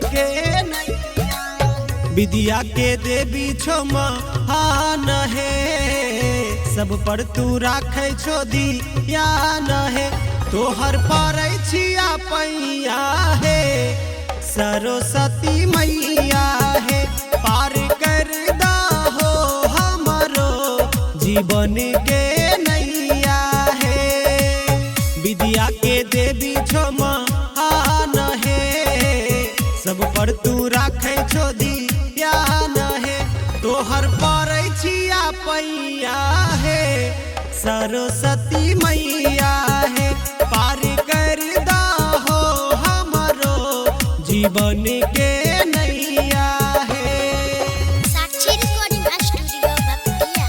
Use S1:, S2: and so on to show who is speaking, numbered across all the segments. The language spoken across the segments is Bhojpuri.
S1: के नैया। विद्या के देवी छो महान है, सब पर तू राखे छो ध्यान है। तोहर परै छिया पैया है, सरस्वती मैया है। पार कर दहो हमरो जीवन के नैया है। विद्या के देवी छो महान है, सब पर तू राखे छो ध्यान है। तोहर परै छिया पैया है, सरस्वती मैया है। पार कर दहो हमरो जीवन के नैया है।
S2: साक्षी रिकॉर्डिंग स्टूडियो बतिया।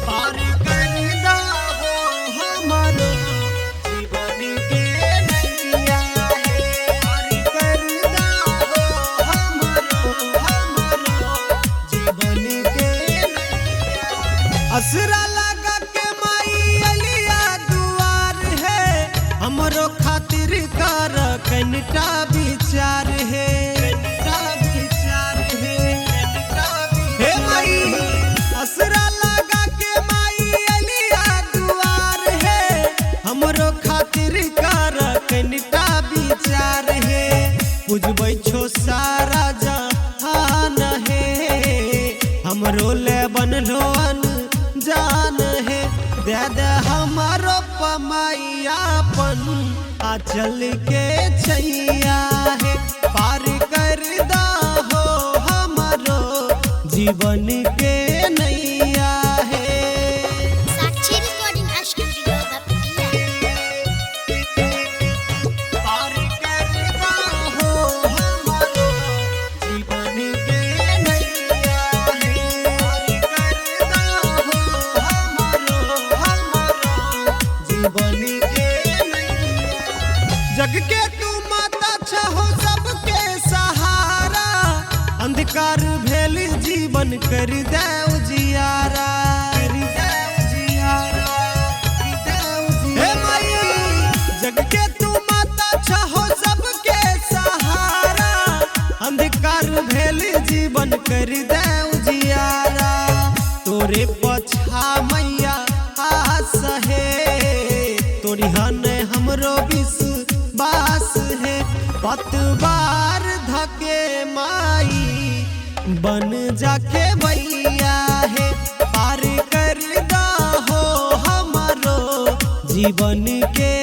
S1: पार कर दहो हमरो जीवन के नैया है। पार कर दहो हमरो जीवन के नैया। असरा लगा के माई अलिया दुआर है, हमरो खातिर कर कनिटा विचार है। हे माई असरा लगा के माई अलिया दुआर है, हमरो खातिर कर कनिटा विचार है। बुझबै छो सारा जहान है, हमरो ले बनलो जान है। दे दे हमारो पमाइयापन आंचल के छैया है। पार कर दहो हमारो जीवन के नैया है।
S2: साक्षी रिकॉर्डिंग स्टूडियो बतिया।
S1: पार कर दहो हमारो जीवन के नैया है। पार कर दहो हमारो जीवन के नैया। जग के तू माता छहो सबके सहारा, अंधकार भेल जीवन कर दे उजियारा। हे माई जग के तू माता छहो सबके सहारा, अंधकार भेल जीवन कर दे उजियारा। तोरे पछा मैया आस है, तोरी हन हमरो विश्वास है। पतवार धके माई बन जाके भैया है। पार कर दहो हमरो जीवन के